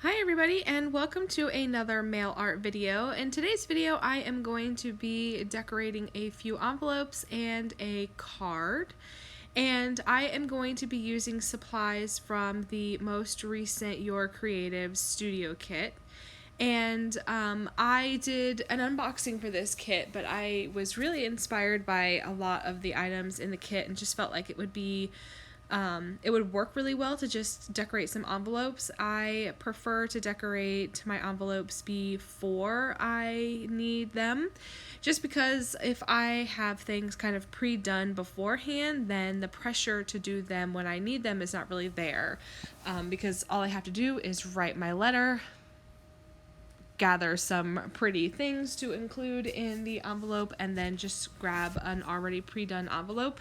Hi everybody, and welcome to another mail art video. In today's video I am going to be decorating a few envelopes and a card, and I am going to be using supplies from the most recent Your Creative Studio kit. And I did an unboxing for this kit, but I was really inspired by a lot of the items in the kit and just felt like it would work really well to just decorate some envelopes. I prefer to decorate my envelopes before I need them, just because if I have things kind of pre-done beforehand, then the pressure to do them when I need them is not really there, because all I have to do is write my letter, gather some pretty things to include in the envelope, and then just grab an already pre-done envelope.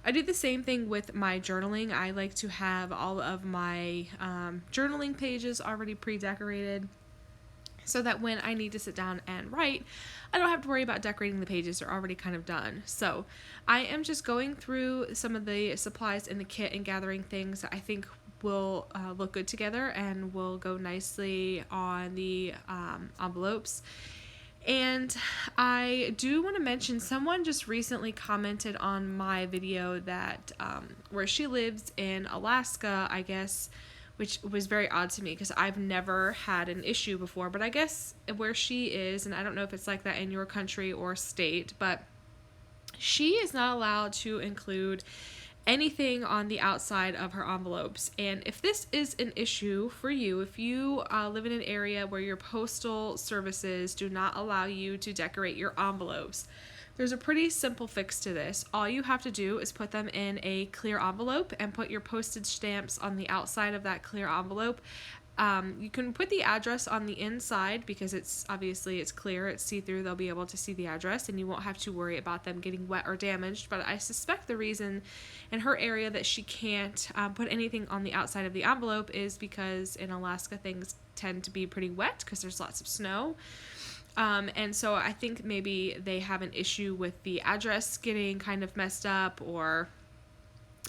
I do the same thing with my journaling. I like to have all of my journaling pages already pre-decorated, so that when I need to sit down and write, I don't have to worry about decorating the pages. They're already kind of done. So I am just going through some of the supplies in the kit and gathering things that I think will look good together and will go nicely on the envelopes. And I do want to mention, someone just recently commented on my video that where she lives in Alaska, I guess, which was very odd to me because I've never had an issue before. But I guess where she is, and I don't know if it's like that in your country or state, but she is not allowed to include anything on the outside of her envelopes. And if this is an issue for you, if you live in an area where your postal services do not allow you to decorate your envelopes, there's a pretty simple fix to this. All you have to do is put them in a clear envelope and put your postage stamps on the outside of that clear envelope. You can put the address on the inside because it's clear, it's see-through, they'll be able to see the address and you won't have to worry about them getting wet or damaged. But I suspect the reason in her area that she can't put anything on the outside of the envelope is because in Alaska things tend to be pretty wet because there's lots of snow. And so I think maybe they have an issue with the address getting kind of messed up, or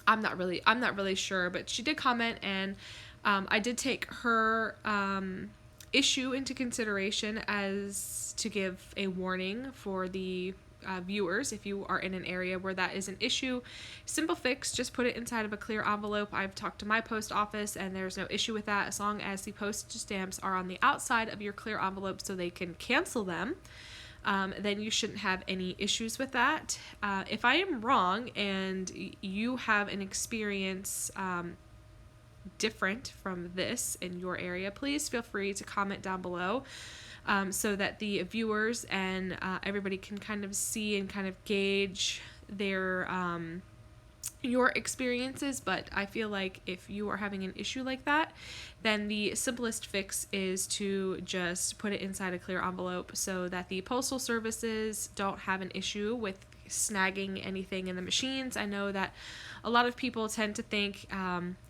I'm not really sure, but she did comment, and I did take her issue into consideration as to give a warning for the viewers. If you are in an area where that is an issue, simple fix, just put it inside of a clear envelope. I've talked to my post office and there's no issue with that as long as the postage stamps are on the outside of your clear envelope so they can cancel them. Then you shouldn't have any issues with that. If I am wrong and you have an experience different from this in your area, please feel free to comment down below, so that the viewers and everybody can kind of see and kind of gauge their your experiences. But I feel like if you are having an issue like that, then the simplest fix is to just put it inside a clear envelope so that the postal services don't have an issue with snagging anything in the machines. I know that a lot of people tend to think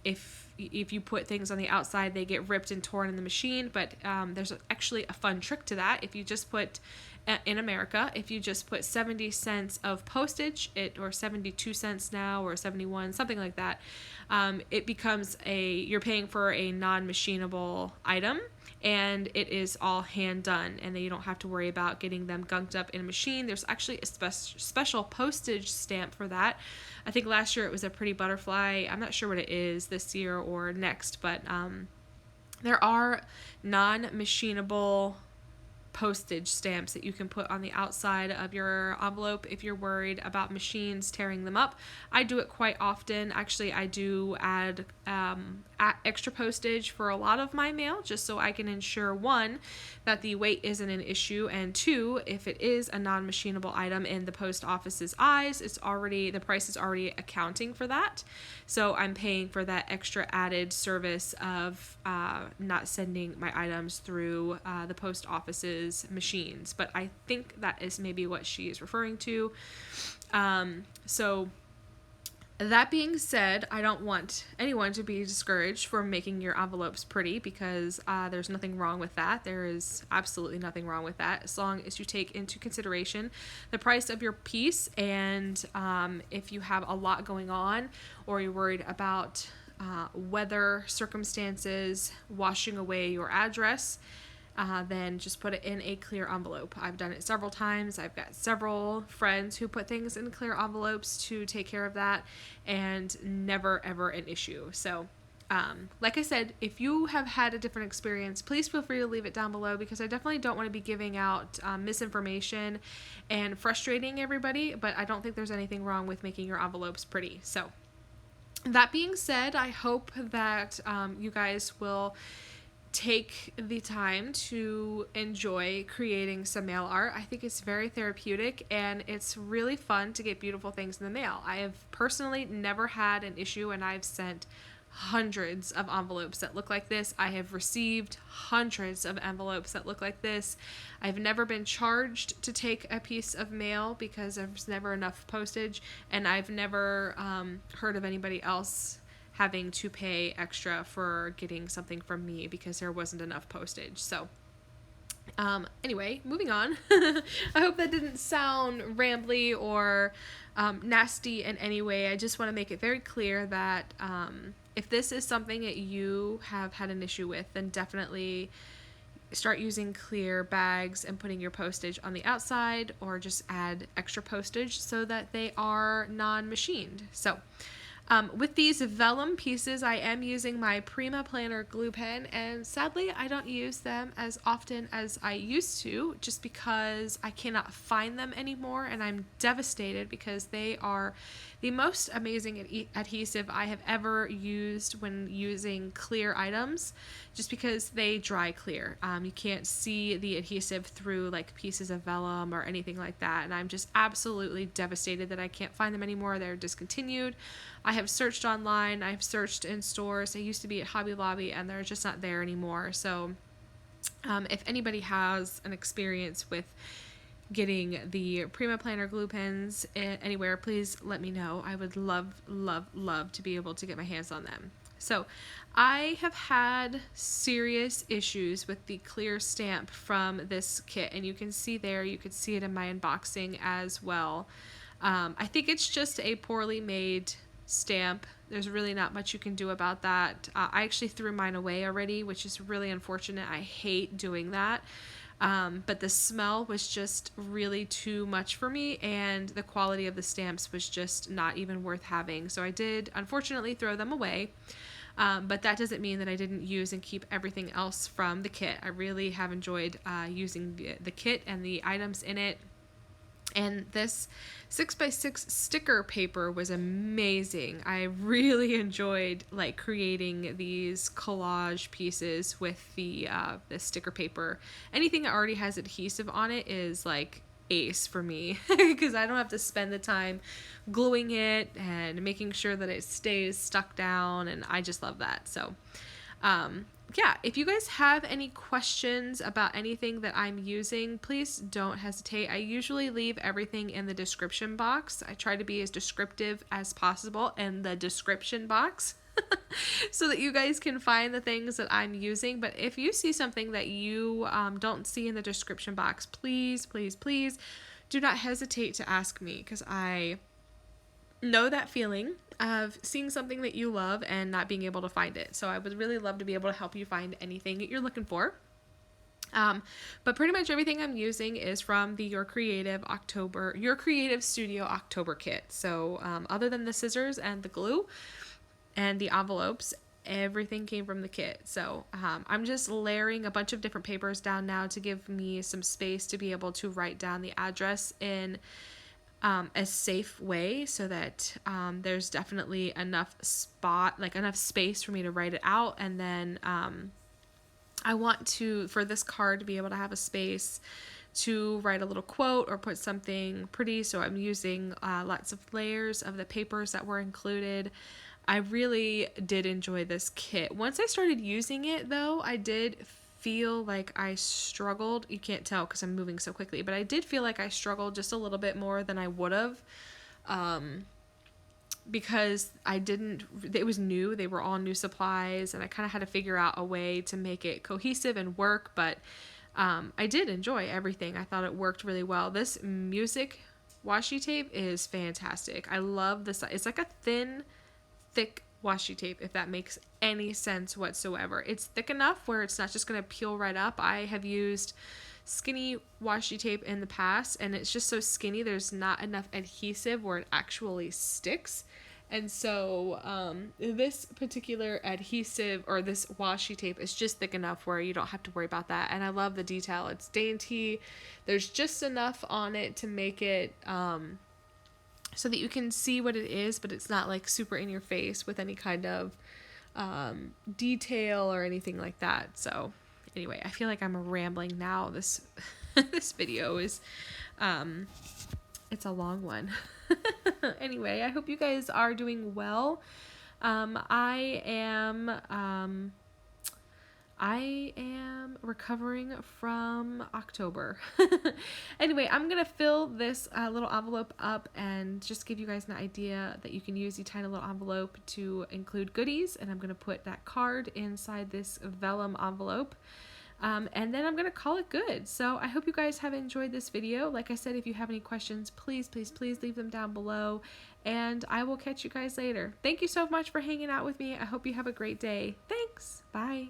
if you put things on the outside, they get ripped and torn in the machine, but there's actually a fun trick to that. If you just put, in America, if you just put 70 cents of postage, or 72 cents now, or 71, something like that, it becomes you're paying for a non-machinable item, and it is all hand done, and then you don't have to worry about getting them gunked up in a machine. There's actually a special postage stamp for that. I think last year it was a pretty butterfly. I'm not sure what it is this year or next, but there are non-machinable postage stamps that you can put on the outside of your envelope if you're worried about machines tearing them up. I do it quite often. Actually, I do add extra postage for a lot of my mail just so I can ensure, one, that the weight isn't an issue, and two, if it is a non-machinable item in the post office's eyes, the price is already accounting for that. So I'm paying for that extra added service of not sending my items through the post office's machines. But I think that is maybe what she is referring to. So that being said, I don't want anyone to be discouraged from making your envelopes pretty, because there's nothing wrong with that. There is absolutely nothing wrong with that, as long as you take into consideration the price of your piece, and if you have a lot going on, or you're worried about weather circumstances washing away your address, then just put it in a clear envelope. I've done it several times. I've got several friends who put things in clear envelopes to take care of that, and never ever an issue. So like I said, if you have had a different experience, please feel free to leave it down below, because I definitely don't want to be giving out misinformation and frustrating everybody, but I don't think there's anything wrong with making your envelopes pretty. So that being said, I hope that you guys will take the time to enjoy creating some mail art. I think it's very therapeutic, and it's really fun to get beautiful things in the mail. I have personally never had an issue, and I've sent hundreds of envelopes that look like this. I have received hundreds of envelopes that look like this. I've never been charged to take a piece of mail because there's never enough postage, and I've never heard of anybody else having to pay extra for getting something from me because there wasn't enough postage. So anyway, moving on. I hope that didn't sound rambly or nasty in any way. I just want to make it very clear that if this is something that you have had an issue with, then definitely start using clear bags and putting your postage on the outside, or just add extra postage so that they are non-machined. So with these vellum pieces, I am using my Prima Planner glue pen, and sadly I don't use them as often as I used to, just because I cannot find them anymore, and I'm devastated because they are the most amazing adhesive I have ever used when using clear items, just because they dry clear. You can't see the adhesive through like pieces of vellum or anything like that, and I'm just absolutely devastated that I can't find them anymore. They're discontinued. I have searched online, I've searched in stores. They used to be at Hobby Lobby, and they're just not there anymore. So if anybody has an experience with getting the Prima Planner glue pens anywhere, please let me know. I would love, love, love to be able to get my hands on them. So I have had serious issues with the clear stamp from this kit, and you can see there, you could see it in my unboxing as well. I think it's just a poorly made stamp. There's really not much you can do about that. I actually threw mine away already, which is really unfortunate. I hate doing that. But the smell was just really too much for me, and the quality of the stamps was just not even worth having. So I did unfortunately throw them away. But that doesn't mean that I didn't use and keep everything else from the kit. I really have enjoyed using the kit and the items in it. And this 6x6 sticker paper was amazing. I really enjoyed like creating these collage pieces with the sticker paper. Anything that already has adhesive on it is like ace for me, because I don't have to spend the time gluing it and making sure that it stays stuck down, and I just love that. So yeah, if you guys have any questions about anything that I'm using, please don't hesitate. I usually leave everything in the description box. I try to be as descriptive as possible in the description box so that you guys can find the things that I'm using. But if you see something that you don't see in the description box, please, please, please do not hesitate to ask me, because I know that feeling of seeing something that you love and not being able to find it. So I would really love to be able to help you find anything that you're looking for. But pretty much everything I'm using is from the Your Creative Studio October kit. So other than the scissors and the glue and the envelopes, everything came from the kit. So I'm just layering a bunch of different papers down now to give me some space to be able to write down the address in a safe way, so that there's definitely enough space for me to write it out. And then I want to, for this card, to be able to have a space to write a little quote or put something pretty. So I'm using lots of layers of the papers that were included. I really did enjoy this kit. Once I started using it, though, I did feel like I struggled. You can't tell because I'm moving so quickly, but I did feel like I struggled just a little bit more than I would have, because it was new. They were all new supplies, and I kind of had to figure out a way to make it cohesive and work, but I did enjoy everything. I thought it worked really well. This music washi tape is fantastic. I love this. It's like a thin, thick washi tape, if that makes any sense whatsoever. It's thick enough where it's not just going to peel right up. I have used skinny washi tape in the past, and it's just so skinny there's not enough adhesive where it actually sticks. And so this particular adhesive, or this washi tape, is just thick enough where you don't have to worry about that. And I love the detail. It's dainty. There's just enough on it to make it so that you can see what it is, but it's not like super in your face with any kind of detail or anything like that. So anyway, I feel like I'm rambling now. This this video is it's a long one. Anyway, I hope you guys are doing well. I am recovering from October. Anyway, I'm gonna fill this little envelope up and just give you guys an idea that you can use the tiny little envelope to include goodies, and I'm gonna put that card inside this vellum envelope. And then I'm going to call it good. So I hope you guys have enjoyed this video. Like I said, if you have any questions, please, please, please leave them down below. And I will catch you guys later. Thank you so much for hanging out with me. I hope you have a great day. Thanks. Bye.